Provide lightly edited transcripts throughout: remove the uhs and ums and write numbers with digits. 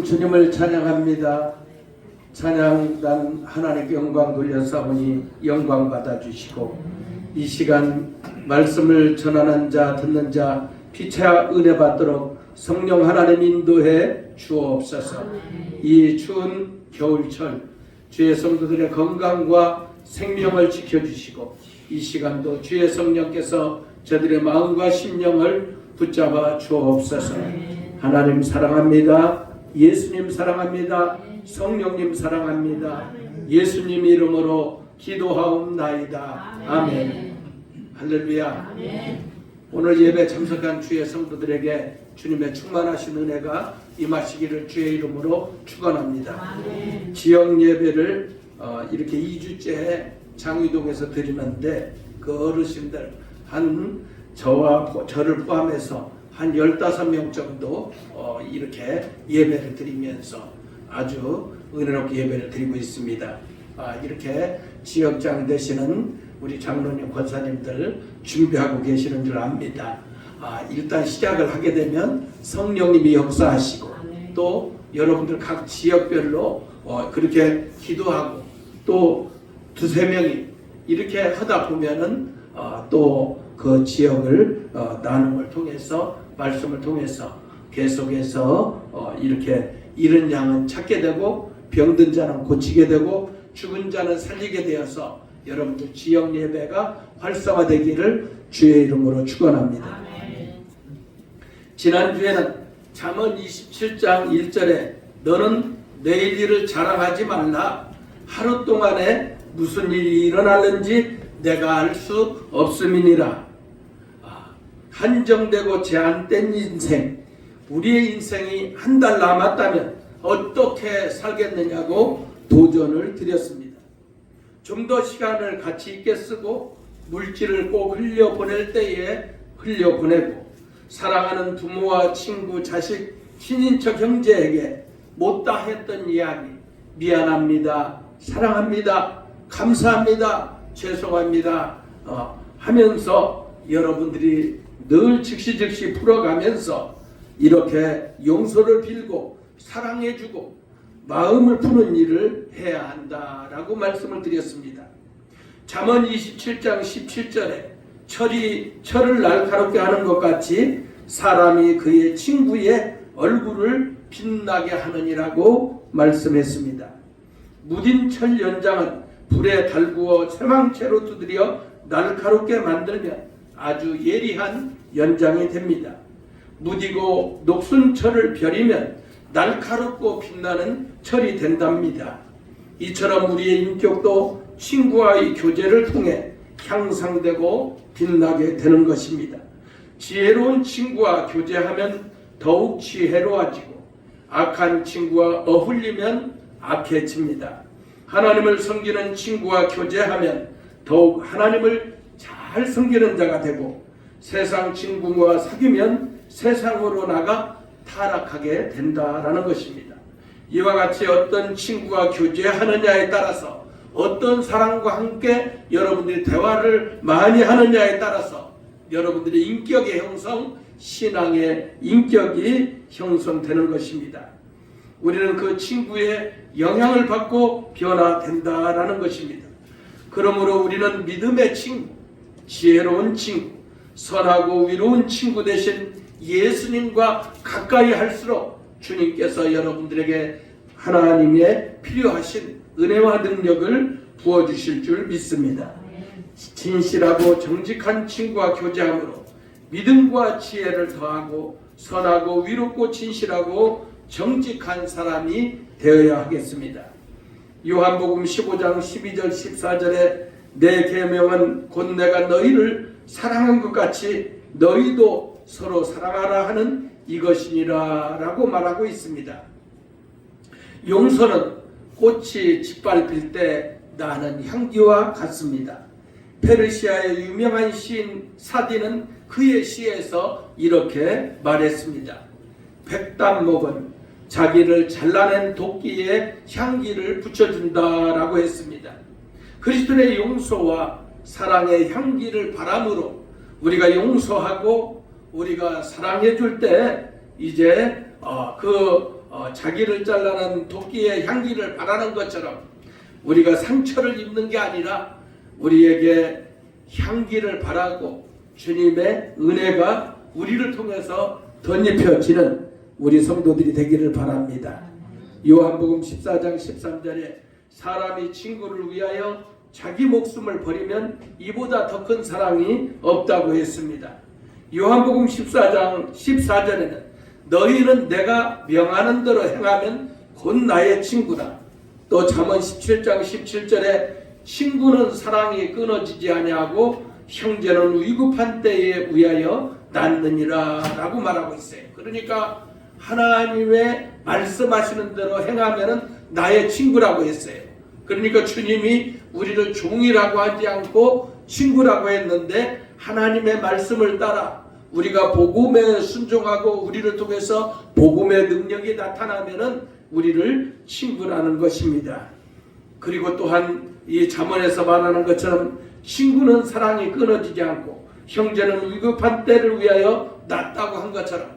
주님을 찬양합니다. 찬양단 하나님께 영광 돌려사오니 영광 받아주시고, 이 시간 말씀을 전하는 자 듣는 자 피차 은혜 받도록 성령 하나님 인도해 주옵소서. 이 추운 겨울철 주의 성도들의 건강과 생명을 지켜주시고, 이 시간도 주의 성령께서 저들의 마음과 심령을 붙잡아 주옵소서. 하나님 사랑합니다. 예수님 사랑합니다. 성령님 사랑합니다. 예수님 이름으로 기도하옵나이다. 아멘. 할렐루야. 오늘 예배 참석한 주의 성도들에게 주님의 충만하신 은혜가 임하시기를 주의 이름으로 축원합니다. 지역 예배를 이렇게 2주째 장위동에서 드리는데, 그 어르신들 저를 포함해서 한 15명 정도 이렇게 예배를 드리면서 아주 은혜롭게 예배를 드리고 있습니다. 이렇게 지역장 되시는 우리 장로님, 권사님들 준비하고 계시는 줄 압니다. 일단 시작을 하게 되면 성령님이 역사하시고, 또 여러분들 각 지역별로 그렇게 기도하고, 또 두세 명이 이렇게 하다 보면은 또 그 지역을 나눔을 통해서, 말씀을 통해서 계속해서 이렇게 잃은 양은 찾게 되고, 병든 자는 고치게 되고, 죽은 자는 살리게 되어서 여러분들 지역 예배가 활성화되기를 주의 이름으로 축원합니다. 지난주에는 잠언 27장 1절에 너는 내일 일을 자랑하지 말라. 하루 동안에 무슨 일이 일어날는지 내가 알 수 없음이니라. 한정되고 제한된 인생, 우리의 인생이 한 달 남았다면 어떻게 살겠느냐고 도전을 드렸습니다. 좀 더 시간을 가치 있게 쓰고, 물질을 꼭 흘려보낼 때에 흘려보내고, 사랑하는 부모와 친구, 자식, 친인척, 형제에게 못다 했던 이야기, 미안합니다, 사랑합니다, 감사합니다, 죄송합니다 하면서 여러분들이 늘 즉시 풀어가면서 이렇게 용서를 빌고 사랑해주고 마음을 푸는 일을 해야 한다라고 말씀을 드렸습니다. 잠언 27장 17절에 철을 날카롭게 하는 것 같이 사람이 그의 친구의 얼굴을 빛나게 하느니라고 말씀했습니다. 무딘 철 연장은 불에 달구어 쇠망체로 두드려 날카롭게 만들면 아주 예리한 연장이 됩니다. 무디고 녹슨 철을 벼리면 날카롭고 빛나는 철이 된답니다. 이처럼 우리의 인격도 친구와의 교제를 통해 향상되고 빛나게 되는 것입니다. 지혜로운 친구와 교제하면 더욱 지혜로워지고, 악한 친구와 어울리면 악해집니다. 하나님을 섬기는 친구와 교제하면 더욱 하나님을 잘 섬기는 자가 되고, 세상 친구와 사귀면 세상으로 나가 타락하게 된다라는 것입니다. 이와 같이 어떤 친구와 교제하느냐에 따라서, 어떤 사람과 함께 여러분들이 대화를 많이 하느냐에 따라서 여러분들의 인격의 형성, 신앙의 인격이 형성되는 것입니다. 우리는 그 친구의 영향을 받고 변화된다라는 것입니다. 그러므로 우리는 믿음의 친구, 지혜로운 친구, 선하고 위로운 친구 대신 예수님과 가까이 할수록 주님께서 여러분들에게 하나님의 필요하신 은혜와 능력을 부어주실 줄 믿습니다. 진실하고 정직한 친구와 교제함으로 믿음과 지혜를 더하고, 선하고 위롭고 진실하고 정직한 사람이 되어야 하겠습니다. 요한복음 15장 12절 14절에 내 계명은 곧 내가 너희를 사랑한 것 같이 너희도 서로 사랑하라 하는 이것이니라 라고 말하고 있습니다. 용서는 꽃이 짓밟힐 때 나는 향기와 같습니다. 페르시아의 유명한 시인 사디는 그의 시에서 이렇게 말했습니다. 백단목은 자기를 잘라낸 도끼에 향기를 붙여준다라고 했습니다. 그리스도의 용서와 사랑의 향기를 바람으로 우리가 용서하고 우리가 사랑해 줄 때 이제 자기를 잘라낸 도끼의 향기를 바라는 것처럼 우리가 상처를 입는 게 아니라 우리에게 향기를 바라고 주님의 은혜가 우리를 통해서 덧입혀지는 우리 성도들이 되기를 바랍니다. 요한복음 14장 13절에 사람이 친구를 위하여 자기 목숨을 버리면 이보다 더 큰 사랑이 없다고 했습니다. 요한복음 14장 14절에는 너희는 내가 명하는 대로 행하면 곧 나의 친구다. 또 잠언 17장 17절에 친구는 사랑이 끊어지지 아니하고 형제는 위급한 때에 위하여 낳느니라 라고 말하고 있어요. 그러니까 하나님의 말씀하시는 대로 행하면 나의 친구라고 했어요. 그러니까 주님이 우리를 종이라고 하지 않고 친구라고 했는데 하나님의 말씀을 따라 우리가 복음에 순종하고 우리를 통해서 복음의 능력이 나타나면은 우리를 친구라는 것입니다. 그리고 또한 이 잠언에서 말하는 것처럼 친구는 사랑이 끊어지지 않고 형제는 위급한 때를 위하여 낳았다고 한 것처럼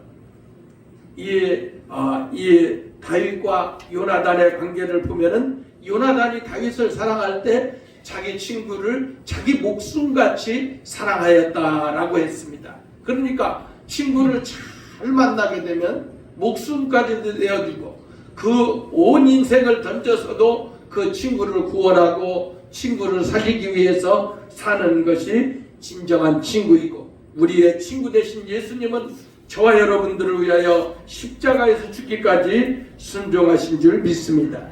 이 다윗과 요나단의 관계를 보면은 요나단이 다윗을 사랑할 때 자기 친구를 자기 목숨같이 사랑하였다라고 했습니다. 그러니까 친구를 잘 만나게 되면 목숨까지 내어주고 그 온 인생을 던져서도 그 친구를 구원하고 친구를 살리기 위해서 사는 것이 진정한 친구이고 우리의 친구 되신 예수님은 저와 여러분들을 위하여 십자가에서 죽기까지 순종하신 줄 믿습니다.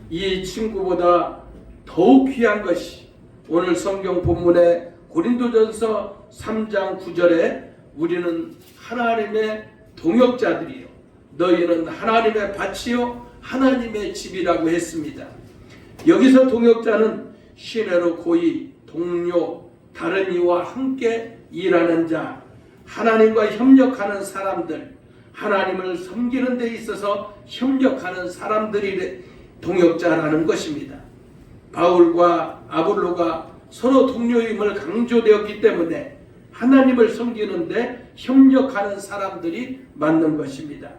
이 친구보다 더욱 귀한 것이 오늘 성경 본문의 고린도전서 3장 9절에 우리는 하나님의 동역자들이요 너희는 하나님의 밭이요 하나님의 집이라고 했습니다. 여기서 동역자는 시내로 고이, 동료, 다른 이와 함께 일하는 자, 하나님과 협력하는 사람들, 하나님을 섬기는 데 있어서 협력하는 사람들이 동역자라는 것입니다. 바울과 아볼로가 서로 동료임을 강조되었기 때문에 하나님을 섬기는데 협력하는 사람들이 맞는 것입니다.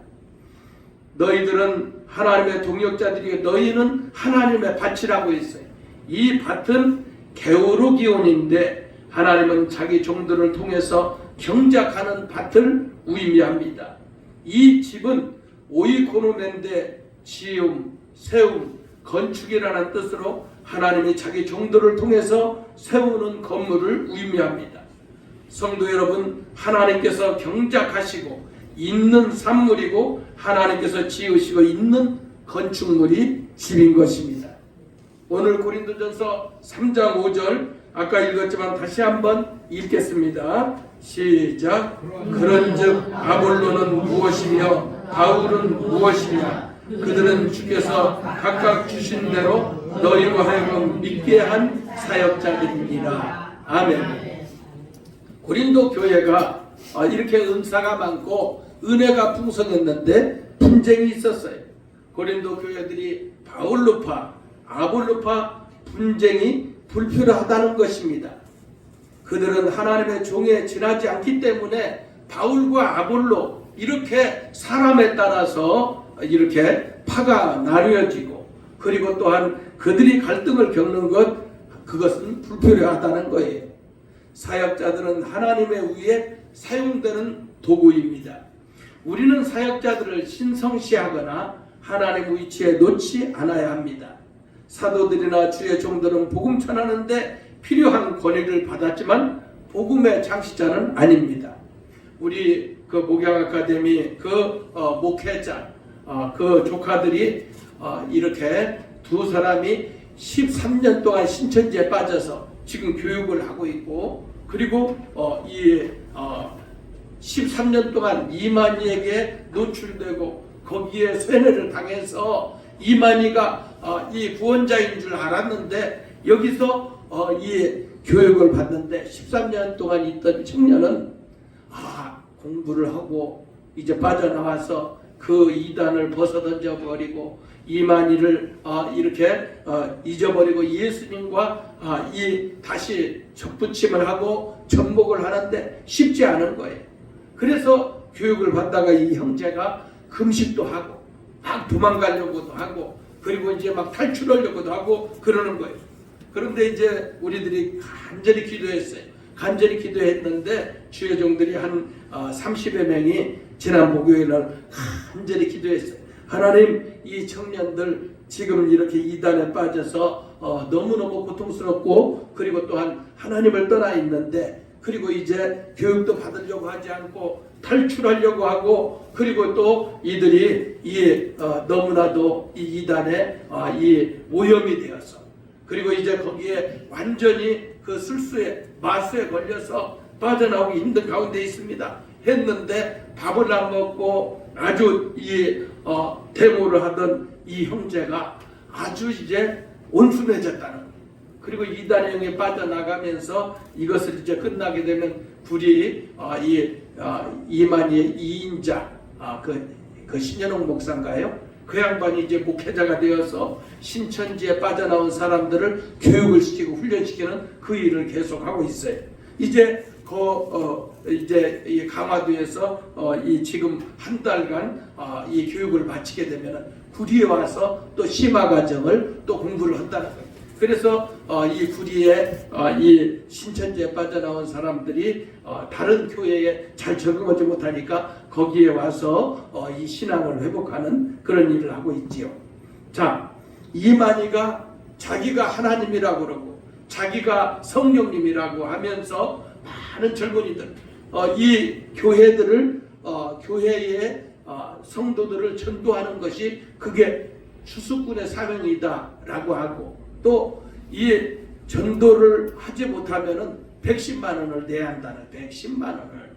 너희들은 하나님의 동역자들이고 너희는 하나님의 밭이라고 했어요. 이 밭은 게오르기온인데 하나님은 자기 종들을 통해서 경작하는 밭을 의미합니다. 이 집은 오이코노멘데 지음, 세움, 건축이라는 뜻으로 하나님이 자기 종들을 통해서 세우는 건물을 의미합니다. 성도 여러분, 하나님께서 경작하시고 있는 산물이고 하나님께서 지으시고 있는 건축물이 집인 것입니다. 오늘 고린도전서 3장 5절 아까 읽었지만 다시 한번 읽겠습니다. 시작. 그런즉 아볼로는 무엇이며 바울은 무엇이냐 그들은 주께서 각각 주신 대로 너희로 하여금 믿게 한 사역자들이니라. 아멘. 고린도 교회가 이렇게 은사가 많고 은혜가 풍성했는데 분쟁이 있었어요. 고린도 교회들이 바울로파, 아볼로파 분쟁이 불필요하다는 것입니다. 그들은 하나님의 종에 지나지 않기 때문에 바울과 아볼로 이렇게 사람에 따라서 이렇게 파가 나뉘어지고 그리고 또한 그들이 갈등을 겪는 그것은 불필요하다는 거예요. 사역자들은 하나님의 위에 사용되는 도구입니다. 우리는 사역자들을 신성시하거나 하나님 위치에 놓지 않아야 합니다. 사도들이나 주의 종들은 복음 전하는데 필요한 권위를 받았지만 복음의 창시자는 아닙니다. 우리 그 목양 아카데미 목회자 그 조카들이 이렇게 두 사람이 13년 동안 신천지에 빠져서 지금 교육을 하고 있고 그리고 13년 동안 이만희에게 노출되고 거기에 세뇌를 당해서 이만희가 이 구원자인 줄 알았는데 여기서 이 교육을 받는데 13년 동안 있던 청년은 공부를 하고 이제 빠져나와서 그 이단을 벗어던져 버리고 이만희를 이렇게 잊어버리고 예수님과 다시 접붙임을 하고 접목을 하는데 쉽지 않은 거예요. 그래서 교육을 받다가 이 형제가 금식도 하고 막 도망가려고도 하고 그리고 이제 막 탈출하려고도 하고 그러는 거예요. 그런데 이제 우리들이 간절히 기도했어요. 간절히 기도했는데 주의 종들이 한 30여 명이 지난 목요일 날 간절히 기도했어요. 하나님, 이 청년들 지금 이렇게 이단에 빠져서 너무너무 고통스럽고 그리고 또한 하나님을 떠나 있는데 그리고 이제 교육도 받으려고 하지 않고 탈출하려고 하고 그리고 또 이들이 너무나도 이 이단에 이 오염이 되어서 그리고 이제 거기에 완전히 그 술수에 마수에 걸려서 빠져나오기 힘든 가운데 있습니다. 했는데 밥을 안 먹고 아주 데모를 하던 이 형제가 아주 이제 온순해졌다는 거예요. 그리고 이단의 영에 빠져나가면서 이것을 이제 끝나게 되면 불이 이만희의 2인자 그 신현옥 목사인가요? 그 양반이 이제 목회자가 되어서 신천지에 빠져나온 사람들을 교육을 시키고 훈련시키는 그 일을 계속하고 있어요. 이제 이제 이 강화도에서 지금 한 달간 이 교육을 마치게 되면 구리에 와서 또 심화 과정을 또 공부를 한다는 거예요. 그래서 이 구리에 이 신천지에 빠져나온 사람들이 다른 교회에 잘 적응하지 못하니까 거기에 와서 이 신앙을 회복하는 그런 일을 하고 있지요. 자, 이만희가 자기가 하나님이라고 그러고 자기가 성령님이라고 하면서 많은 젊은이들 이 교회들을 교회의 성도들을 전도하는 것이 그게 추수꾼의 사명이다라고 하고 또 이 전도를 하지 못하면은 110만 원을 내야 한다는 110만 원을.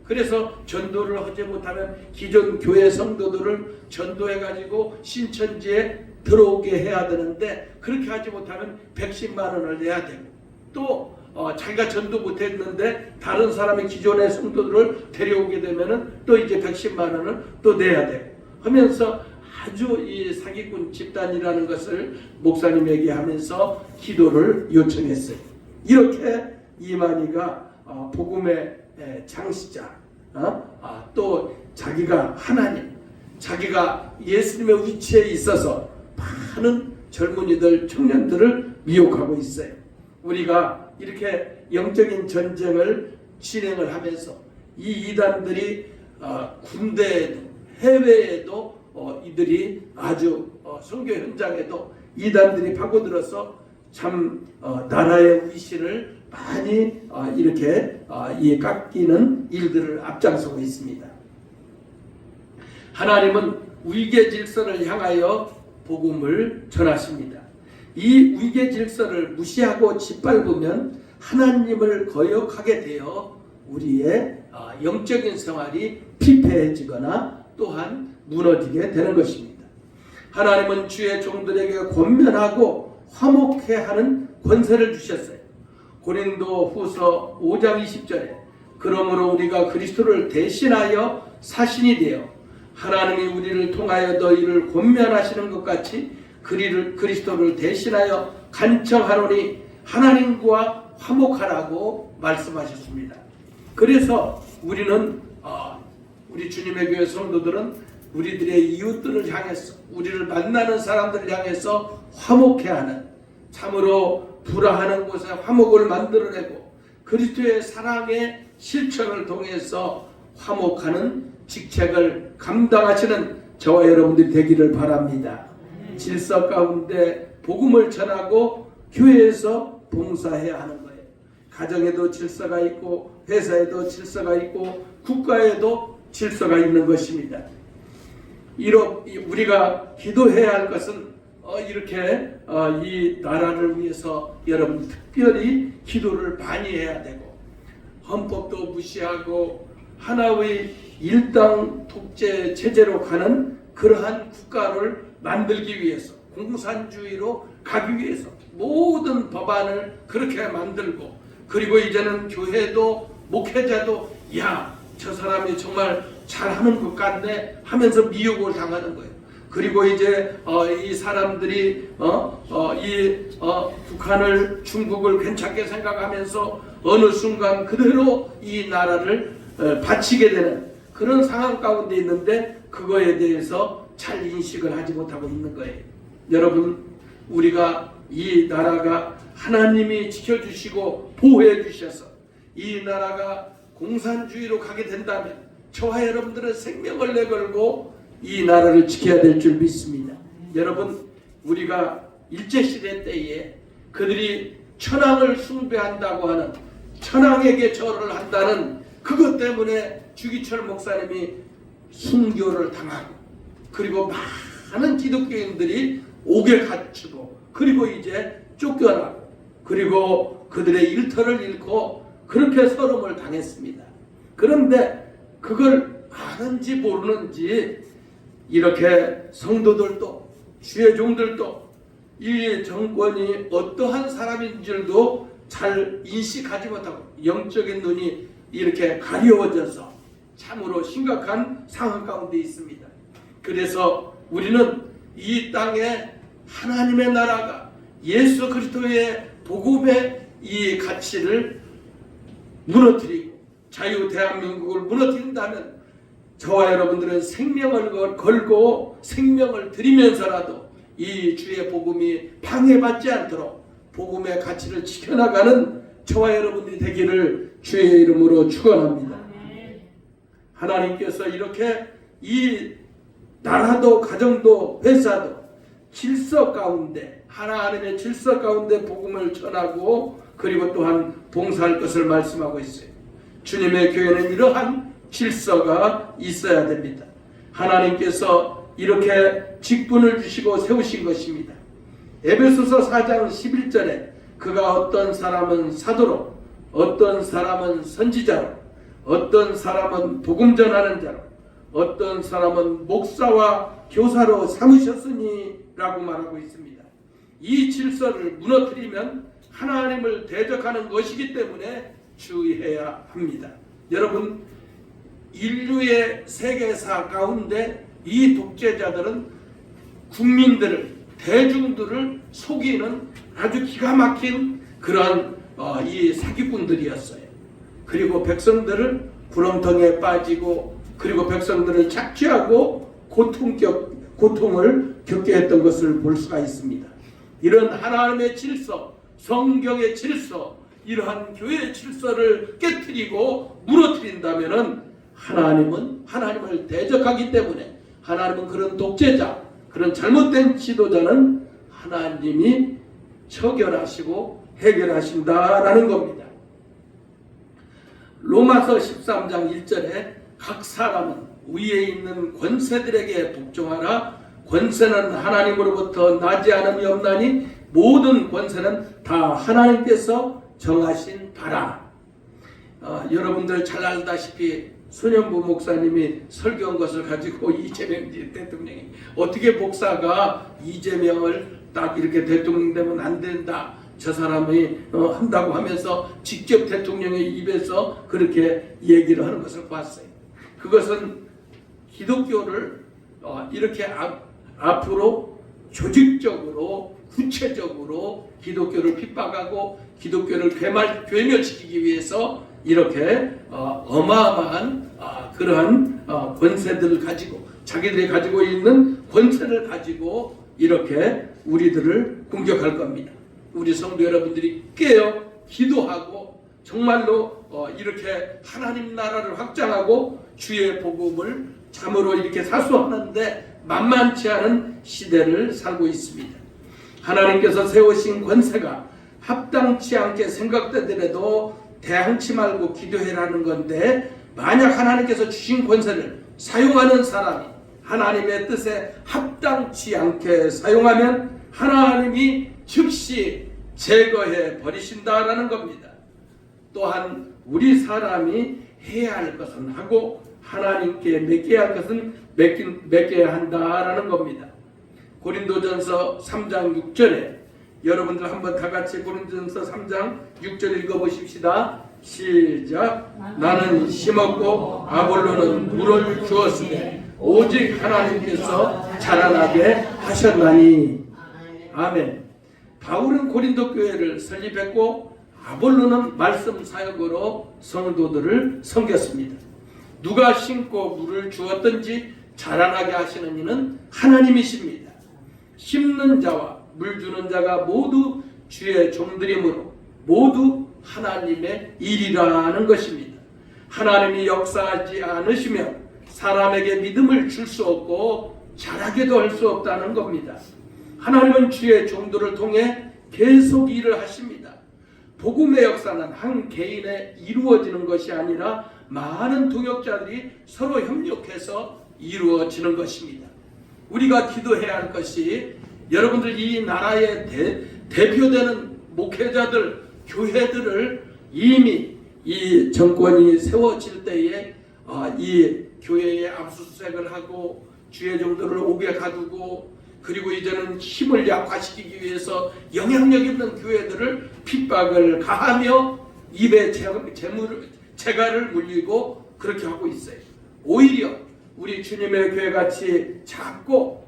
그래서 전도를 하지 못하면 기존 교회 성도들을 전도해 가지고 신천지에 들어오게 해야 되는데 그렇게 하지 못하면 110만 원을 내야 되고 또 자기가 전도 못했는데 다른 사람의 기존의 성도들을 데려오게 되면은 또 이제 110만 원을 또 내야 되고 하면서 아주 이 사기꾼 집단이라는 것을 목사님에게 하면서 기도를 요청했어요. 이렇게 이만희가 복음의 창시자, 또 자기가 하나님, 자기가 예수님의 위치에 있어서 많은 젊은이들, 청년들을 미혹하고 있어요. 우리가 이렇게 영적인 전쟁을 진행을 하면서 이 이단들이 군대에도 해외에도 이들이 아주 선교 현장에도 이단들이 파고들어서 참 나라의 위신을 많이 이렇게 깎이는 일들을 앞장서고 있습니다. 하나님은 위계 질서를 향하여 복음을 전하십니다. 이 위계 질서를 무시하고 짓밟으면 하나님을 거역하게 되어 우리의 영적인 생활이 피폐해지거나 또한 무너지게 되는 것입니다. 하나님은 주의 종들에게 권면하고 화목해 하는 권세를 주셨어요. 고린도 후서 5장 20절에 그러므로 우리가 그리스도를 대신하여 사신이 되어 하나님이 우리를 통하여 너희를 권면하시는 것 같이 그리스도를 대신하여 간청하노니 하나님과 화목하라고 말씀하셨습니다. 그래서 우리는 우리 주님의 교회 성도들은 우리들의 이웃들을 향해서 우리를 만나는 사람들을 향해서 화목해하는 참으로 불화하는 곳에 화목을 만들어내고 그리스도의 사랑의 실천을 통해서 화목하는 직책을 감당하시는 저와 여러분들이 되기를 바랍니다. 질서 가운데 복음을 전하고 교회에서 봉사해야 하는 거예요. 가정에도 질서가 있고 회사에도 질서가 있고 국가에도 질서가 있는 것입니다. 우리가 기도해야 할 것은 이렇게 이 나라를 위해서 여러분 특별히 기도를 많이 해야 되고 헌법도 무시하고 하나의 일당 독재 체제로 가는 그러한 국가를 만들기 위해서 공산주의로 가기 위해서 모든 법안을 그렇게 만들고 그리고 이제는 교회도 목회자도 저 사람이 정말 잘하는 것 같네 하면서 미혹을 당하는 거예요. 그리고 이제 이 사람들이 북한을 중국을 괜찮게 생각하면서 어느 순간 그대로 이 나라를 바치게 되는 그런 상황 가운데 있는데 그거에 대해서 잘 인식을 하지 못하고 있는 거예요. 여러분, 우리가 이 나라가 하나님이 지켜주시고 보호해 주셔서 이 나라가 공산주의로 가게 된다면 저와 여러분들은 생명을 내걸고 이 나라를 지켜야 될 줄 믿습니다. 여러분, 우리가 일제시대 때에 그들이 천황을 숭배한다고 하는, 천황에게 절을 한다는 그것 때문에 주기철 목사님이 순교를 당하고, 그리고 많은 기독교인들이 옥에 갇히고, 그리고 이제 쫓겨나고, 그리고 그들의 일터를 잃고 그렇게 서름을 당했습니다. 그런데 그걸 아는지 모르는지 이렇게 성도들도 주의 종들도 이 정권이 어떠한 사람인 줄도 잘 인식하지 못하고 영적인 눈이 이렇게 가려워져서 참으로 심각한 상황 가운데 있습니다. 그래서 우리는 이 땅에 하나님의 나라가 예수 그리스도의 복음의 이 가치를 무너뜨리고 자유 대한민국을 무너뜨린다면 저와 여러분들은 생명을 걸고 생명을 드리면서라도 이 주의 복음이 방해받지 않도록 복음의 가치를 지켜나가는 저와 여러분들이 되기를 주의 이름으로 축원합니다. 하나님께서 이렇게 이 나라도 가정도 회사도 질서 가운데, 하나님의 질서 가운데 복음을 전하고 그리고 또한 봉사할 것을 말씀하고 있어요. 주님의 교회는 이러한 질서가 있어야 됩니다. 하나님께서 이렇게 직분을 주시고 세우신 것입니다. 에베소서 4장 11절에 그가 어떤 사람은 사도로, 어떤 사람은 선지자로, 어떤 사람은 복음 전하는 자로, 어떤 사람은 목사와 교사로 삼으셨으니 라고 말하고 있습니다. 이 질서를 무너뜨리면 하나님을 대적하는 것이기 때문에 주의해야 합니다. 여러분, 인류의 세계사 가운데 이 독재자들은 국민들을, 대중들을 속이는 아주 기가 막힌 그런 이 사기꾼들이었어요. 그리고 백성들을 구렁텅이에 빠지고, 그리고 백성들을 착취하고 고통을 겪게 했던 것을 볼 수가 있습니다. 이런 하나님의 질서, 성경의 질서, 이러한 교회의 질서를 깨뜨리고 무너뜨린다면은 하나님은 하나님을 대적하기 때문에, 하나님은 그런 독재자, 그런 잘못된 지도자는 하나님이 처결하시고 해결하신다라는 겁니다. 로마서 13장 1절에 각 사람은 위에 있는 권세들에게 복종하라. 권세는 하나님으로부터 나지 않음이 없나니 모든 권세는 다 하나님께서 정하신 바라. 여러분들 잘 알다시피 손현부 목사님이 설교한 것을 가지고 이재명 대통령이 어떻게 목사가 이재명을 딱 이렇게 대통령 되면 안 된다, 저 사람이 한다고 하면서 직접 대통령의 입에서 그렇게 얘기를 하는 것을 봤어요. 그것은 기독교를 이렇게 앞으로 조직적으로 구체적으로 기독교를 핍박하고 기독교를 괴멸시키기 위해서 이렇게 어마어마한 그러한 권세들을 가지고, 자기들이 가지고 있는 권세를 가지고 이렇게 우리들을 공격할 겁니다. 우리 성도 여러분들이 깨어 기도하고 정말로 이렇게 하나님 나라를 확장하고 주의 복음을 참으로 이렇게 사수하는데 만만치 않은 시대를 살고 있습니다. 하나님께서 세우신 권세가 합당치 않게 생각되더라도 대항치 말고 기도해라는 건데, 만약 하나님께서 주신 권세를 사용하는 사람이 하나님의 뜻에 합당치 않게 사용하면 하나님이 즉시 제거해 버리신다라는 겁니다. 또한 우리 사람이 해야 할 것은 하고 하나님께 맡겨야 할 것은 맡겨야 한다라는 겁니다. 고린도전서 3장 6절에 여러분들 한번 다 같이 고린도전서 3장 6절 읽어보십시다. 시작. 나는 심었고 아볼로는 물을 주었으되 오직 하나님께서 자라나게 하셨나니. 아멘. 바울은 고린도 교회를 설립했고 아볼로는 말씀 사역으로 성도들을 섬겼습니다. 누가 심고 물을 주었든지 자라나게 하시는 이는 하나님이십니다. 심는 자와 물 주는 자가 모두 주의 종들이므로 모두 하나님의 일이라는 것입니다. 하나님이 역사하지 않으시면 사람에게 믿음을 줄 수 없고 자라게도 할 수 없다는 겁니다. 하나님은 주의 종들을 통해 계속 일을 하십니다. 복음의 역사는 한 개인에 이루어지는 것이 아니라 많은 동역자들이 서로 협력해서 이루어지는 것입니다. 우리가 기도해야 할 것이 여러분들 이 나라의 대표되는 목회자들, 교회들을 이미 이 정권이 세워질 때에 이 교회에 압수수색을 하고 주의 종들을 옥에 가두고 그리고 이제는 힘을 약화시키기 위해서 영향력 있는 교회들을 핍박을 가하며 입에 재갈을 물리고 그렇게 하고 있어요. 오히려 우리 주님의 교회같이 작고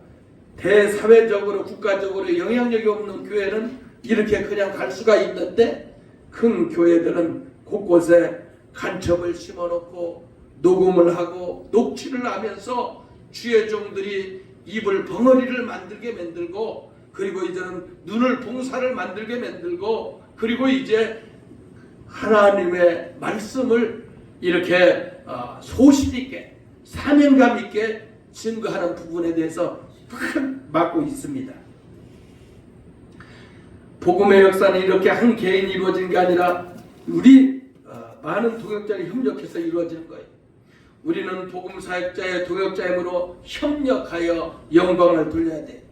대사회적으로 국가적으로 영향력이 없는 교회는 이렇게 그냥 갈 수가 있는데 큰 교회들은 곳곳에 간첩을 심어놓고 녹음을 하고 녹취를 하면서 주의 종들이 입을 벙어리를 만들게 만들고 그리고 이제는 눈을 봉사를 만들게 만들고 그리고 이제 하나님의 말씀을 이렇게 소신 있게 사명감 있게 증거하는 부분에 대해서 막고 있습니다. 복음의 역사는 이렇게 한 개인이 이루어진 게 아니라 우리 많은 동역자들이 협력해서 이루어지는 거예요. 우리는 복음 사역자의 동역자이므로 협력하여 영광을 돌려야 돼.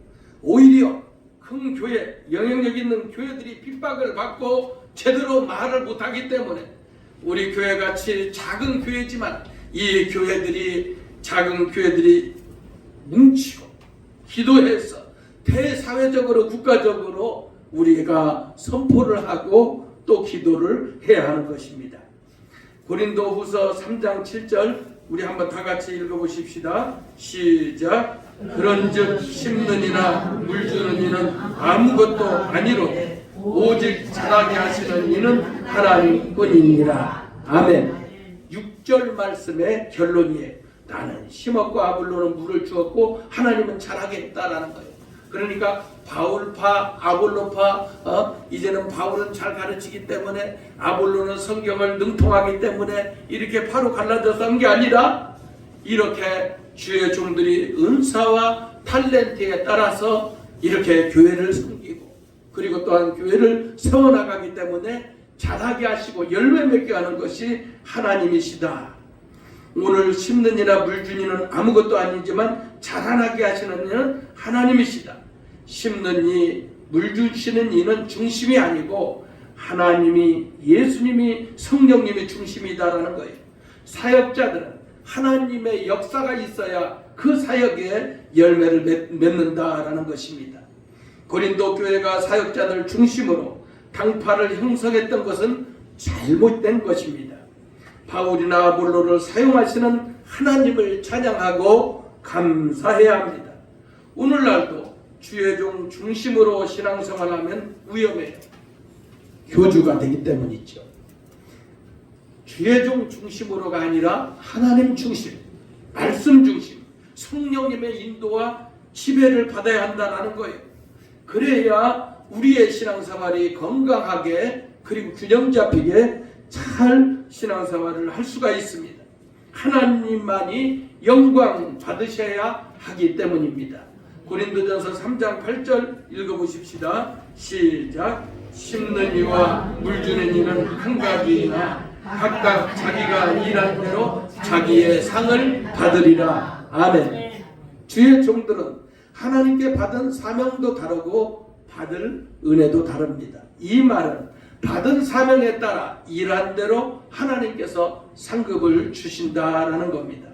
오히려 큰 교회, 영향력 있는 교회들이 핍박을 받고 제대로 말을 못하기 때문에 우리 교회같이 작은 교회지만 이 작은 교회들이 뭉치고 기도해서 대사회적으로 국가적으로 우리가 선포를 하고 또 기도를 해야 하는 것입니다. 고린도후서 3장 7절 우리 한번 다 같이 읽어보십시다. 시작. 그런즉 심는 이나 물 주는 이는 아무것도 아니로되 오직 자라게 하시는 이는 하나님뿐이니라. 아멘. 6절 말씀의 결론이에요. 나는 심었고 아볼로는 물을 주었고 하나님은 자라게 했다라는 거예요. 그러니까 바울파, 아볼로파, 이제는 바울은 잘 가르치기 때문에 아볼로는 성경을 능통하기 때문에 이렇게 바로 갈라져서 한 게 아니라 이렇게 주의 종들이 은사와 탤런트에 따라서 이렇게 교회를 섬기고 그리고 또한 교회를 세워나가기 때문에 자라게 하시고 열매 맺게 하는 것이 하나님이시다. 오늘 심는 이나 물 주는 이는 아무것도 아니지만 자라나게 하시는 이는 하나님이시다. 심는 이, 물 주시는 이는 중심이 아니고 하나님이, 예수님이, 성령님이 중심이다라는 거예요. 사역자들은 하나님의 역사가 있어야 그 사역에 열매를 맺는다라는 것입니다. 고린도 교회가 사역자들 중심으로 당파를 형성했던 것은 잘못된 것입니다. 바울이나 아볼로를 사용하시는 하나님을 찬양하고 감사해야 합니다. 오늘날도 주의 종 중심으로 신앙생활하면 위험해요. 교주가 되기 때문이죠. 주의 종 중심으로가 아니라 하나님 중심, 말씀 중심, 성령님의 인도와 지배를 받아야 한다는 거예요. 그래야 우리의 신앙생활이 건강하게 그리고 균형 잡히게 잘 신앙생활을 할 수가 있습니다. 하나님만이 영광 받으셔야 하기 때문입니다. 고린도전서 3장 8절 읽어보십시다. 시작. 심는 이와 물 주는 이는 한 가지이나 각각 자기가 일한 대로 자기의 상을 받으리라. 아멘. 주의 종들은 하나님께 받은 사명도 다르고 받을 은혜도 다릅니다. 이 말은 받은 사명에 따라 일한 대로 하나님께서 상급을 주신다라는 겁니다.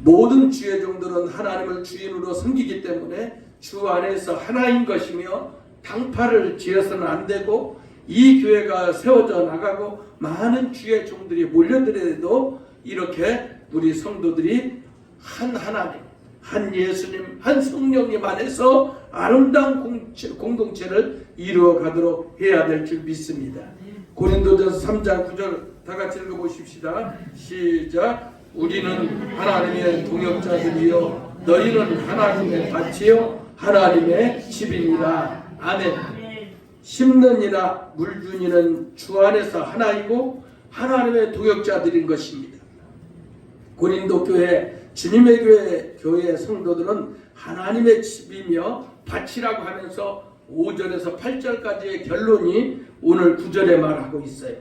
모든 주의 종들은 하나님을 주인으로 섬기기 때문에 주 안에서 하나인 것이며 당파를 지어서는 안 되고 이 교회가 세워져 나가고 많은 주의 종들이 몰려들어도 이렇게 우리 성도들이 한 하나님, 한 예수님, 한 성령님 안에서 아름다운 공동체를 이루어 가도록 해야 될 줄 믿습니다. 고린도전서 3장 9절 다 같이 읽어보십시다. 시작. 우리는 하나님의 동역자들이요 너희는 하나님의 밭이요 하나님의 집이니라. 아멘. 심는 이나 물준 이는 주 안에서 하나이고 하나님의 동역자들인 것입니다. 고린도 교회 주님의 교회 성도들은 하나님의 집이며 밭이라고 하면서 5절에서 8절까지의 결론이 오늘 9절에 말하고 있어요.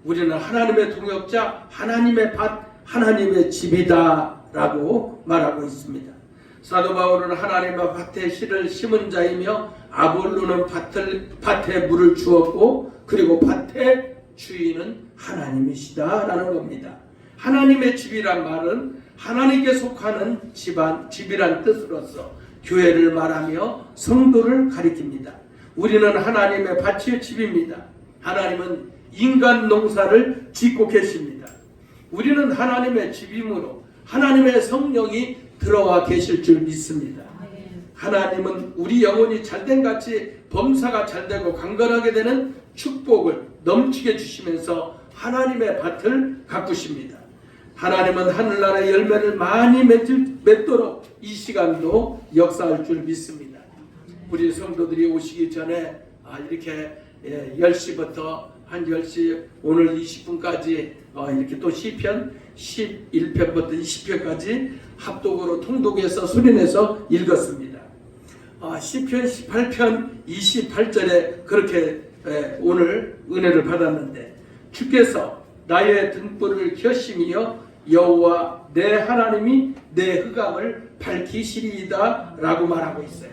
우리는 하나님의 동역자, 하나님의 밭, 하나님의 집이다 라고 말하고 있습니다. 사도 바울은 하나님의 밭에 씨를 심은 자이며 아볼로는 밭에 물을 주었고 그리고 밭의 주인은 하나님이시다 라는 겁니다. 하나님의 집이란 말은 하나님께 속하는 집이란 뜻으로서 교회를 말하며 성도를 가리킵니다. 우리는 하나님의 밭의 집입니다. 하나님은 인간 농사를 짓고 계십니다. 우리는 하나님의 집이므로 하나님의 성령이 들어와 계실 줄 믿습니다. 하나님은 우리 영혼이 잘된 같이 범사가 잘되고 강건하게 되는 축복을 넘치게 주시면서 하나님의 밭을 가꾸십니다. 하나님은 하늘나라의 열매를 많이 맺도록 이 시간도 역사할 줄 믿습니다. 우리 성도들이 오시기 전에 이렇게 10시부터 한 10시 오늘 20분까지 이렇게 또 시편 11편부터 20편까지 합독으로 통독해서 소리내서 읽었습니다. 시편 18편 28절에 그렇게 오늘 은혜를 받았는데 주께서 나의 등불을 켜심이여 여호와 내 하나님이 내 흑암을 밝히시리이다 라고 말하고 있어요.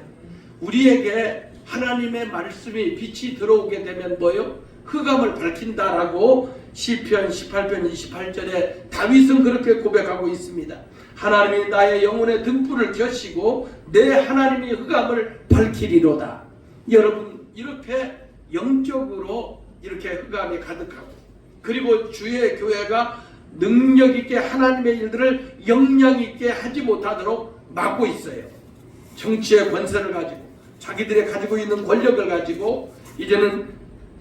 우리에게 하나님의 말씀이 빛이 들어오게 되면 뭐요? 흑암을 밝힌다라고 시편 18편 28절에 다윗은 그렇게 고백하고 있습니다. 하나님이 나의 영혼의 등불을 켜시고 내 하나님이 흑암을 밝히리로다. 여러분 이렇게 영적으로 이렇게 흑암이 가득하고 그리고 주의 교회가 능력 있게 하나님의 일들을 역량 있게 하지 못하도록 막고 있어요. 정치의 권세를 가지고 자기들이 가지고 있는 권력을 가지고 이제는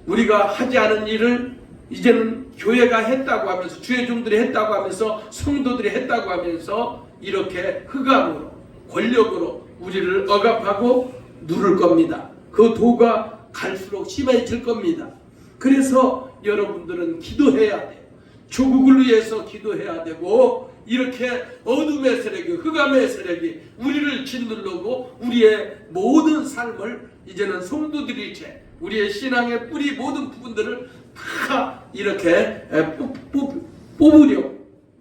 우리가 하지 않은 일을 이제는 교회가 했다고 하면서 주의 종들이 했다고 하면서 성도들이 했다고 하면서 이렇게 흑암으로 권력으로 우리를 억압하고 누를 겁니다. 그 도가 갈수록 심해질 겁니다. 그래서 여러분들은 기도해야 돼요. 조국을 위해서 기도해야 되고 이렇게 어둠의 세력이 흑암의 세력이 우리를 짓누르고 우리의 모든 삶을 이제는 성도들이 우리의 신앙의 뿌리 모든 부분들을 다 이렇게 뽑으려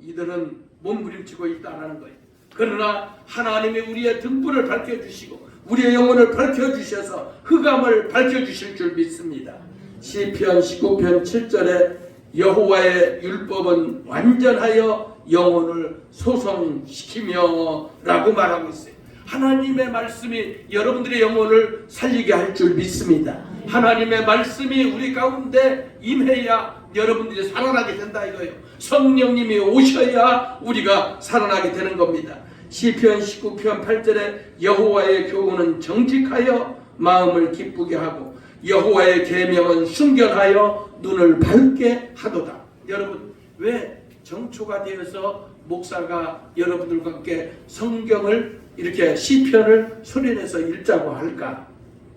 이들은 몸부림치고 있다는 거예요. 그러나 하나님이 우리의 등불을 밝혀주시고 우리의 영혼을 밝혀주셔서 흑암을 밝혀주실 줄 믿습니다. 시편 19편 7절에 여호와의 율법은 완전하여 영혼을 소성시키며 라고 말하고 있어요. 하나님의 말씀이 여러분들의 영혼을 살리게 할 줄 믿습니다. 하나님의 말씀이 우리 가운데 임해야 여러분들이 살아나게 된다 이거예요. 성령님이 오셔야 우리가 살아나게 되는 겁니다. 시편 19편 8절에 여호와의 교훈은 정직하여 마음을 기쁘게 하고 여호와의 계명은 순결하여 눈을 밝게 하도다. 여러분 왜 정초가 되어서 목사가 여러분들과 함께 성경을 이렇게 시편을 소리내서 읽자고 할까?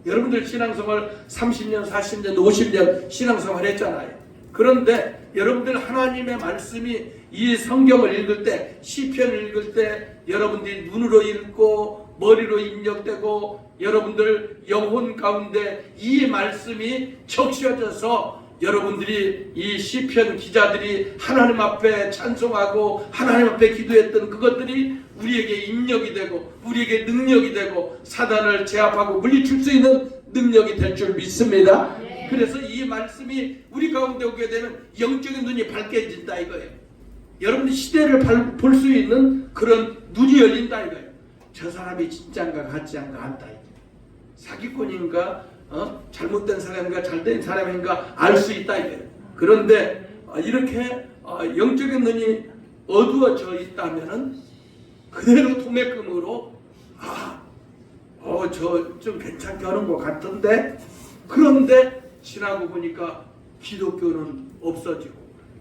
여러분들 신앙생활 30년, 40년, 50년 신앙생활 했잖아요. 그런데 여러분들 하나님의 말씀이 이 성경을 읽을 때 시편을 읽을 때 여러분들이 눈으로 읽고 머리로 입력되고 여러분들 영혼 가운데 이 말씀이 적셔져서 여러분들이 이 시편 기자들이 하나님 앞에 찬송하고 하나님 앞에 기도했던 그것들이 우리에게 입력이 되고 우리에게 능력이 되고 사단을 제압하고 물리칠 수 있는 능력이 될 줄 믿습니다. 그래서 이 말씀이 우리 가운데 오게 되면 영적인 눈이 밝게진다 이거예요. 여러분들 시대를 볼 수 있는 그런 눈이 열린다 이거예요. 저 사람이 진짜인가 가짜인가 안다 이거예요. 사기꾼인가 잘못된 사람인가 잘된 사람인가 알 수 있다 이거예요. 그런데 이렇게 영적인 눈이 어두워져 있다면은 그대로 도매금으로 저 좀 괜찮게 하는 것 같은데 그런데 지나고 보니까 기독교는 없어지고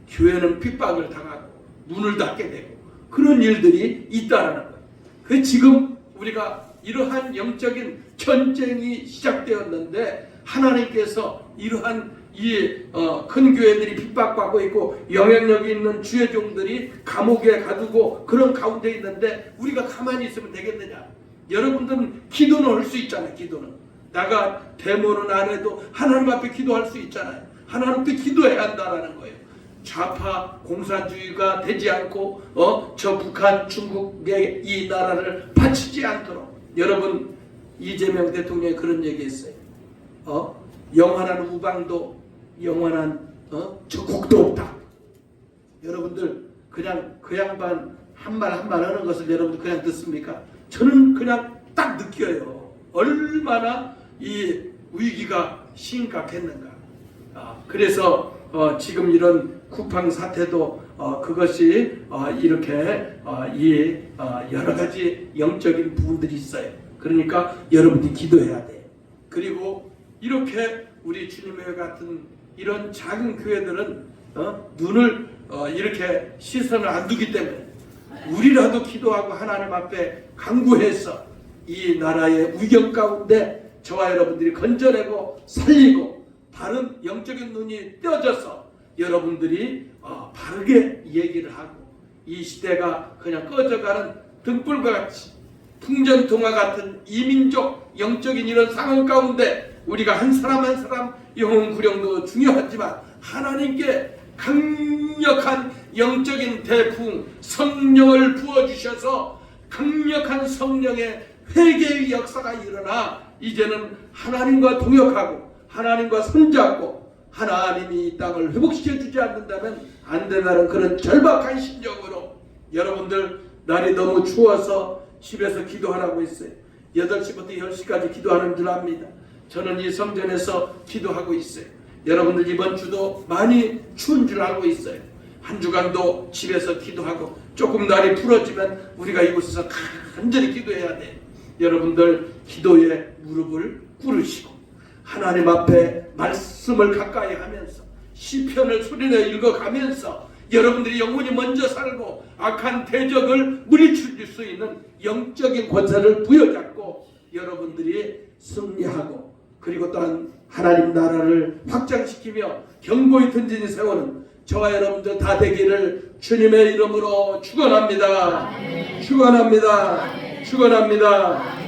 교회는 핍박을 당하고 문을 닫게 되고 그런 일들이 있다라는 거예요. 그 지금 우리가 이러한 영적인 전쟁이 시작되었는데 하나님께서 이러한 큰 교회들이 핍박받고 있고 영향력이 있는 주의 종들이 감옥에 가두고 그런 가운데 있는데 우리가 가만히 있으면 되겠느냐? 여러분들은 기도는 할 수 있잖아요. 기도는 내가 데모는 안 해도 하나님 앞에 기도할 수 있잖아요. 하나님께 기도해야 한다라는 거예요. 좌파 공산주의가 되지 않고 저 북한 중국의 이 나라를 바치지 않도록. 여러분 이재명 대통령이 그런 얘기했어요. 영원한 우방도 영원한 저 국도 없다. 여러분들 그냥 그 양반 한 말 한 말 하는 것을 여러분들 그냥 듣습니까? 저는 그냥 딱 느껴요. 얼마나 이 위기가 심각했는가. 그래서 지금 이런 쿠팡 사태도 그것이 이렇게 여러 가지 영적인 부분들이 있어요. 그러니까 여러분들이 기도해야 돼요. 그리고 이렇게 우리 주님의 같은 이런 작은 교회들은 눈을 이렇게 시선을 안 두기 때문에 우리라도 기도하고 하나님 앞에 간구해서 이 나라의 위경 가운데 저와 여러분들이 건져내고 살리고 바른 영적인 눈이 떼어져서 여러분들이 바르게 얘기를 하고 이 시대가 그냥 꺼져가는 등불과 같이 풍전통화 같은 이민족 영적인 이런 상황 가운데 우리가 한 사람 한 사람 영혼 구령도 중요하지만 하나님께 강력한 영적인 대풍 성령을 부어주셔서 강력한 성령의 회개의 역사가 일어나 이제는 하나님과 동역하고 하나님과 손잡고 하나님이 이 땅을 회복시켜 주지 않는다면 안 된다는 그런 절박한 심정으로 여러분들 날이 너무 추워서 집에서 기도하라고 했어요. 8시부터 10시까지 기도하는 줄 압니다. 저는 이 성전에서 기도하고 있어요. 여러분들 이번 주도 많이 추운 줄 알고 있어요. 한 주간도 집에서 기도하고 조금 날이 풀어지면 우리가 이곳에서 간절히 기도해야 돼요. 여러분들 기도에 무릎을 꿇으시고 하나님 앞에 말씀을 가까이 하면서 시편을 소리내어 읽어가면서 여러분들이 영혼이 먼저 살고 악한 대적을 물리칠 수 있는 영적인 권세를 부여잡고 여러분들이 승리하고 그리고 또한 하나님 나라를 확장시키며 견고히 든든히 세우는 저와 여러분들 다 되기를 주님의 이름으로 축원합니다. 축원합니다. 축원합니다.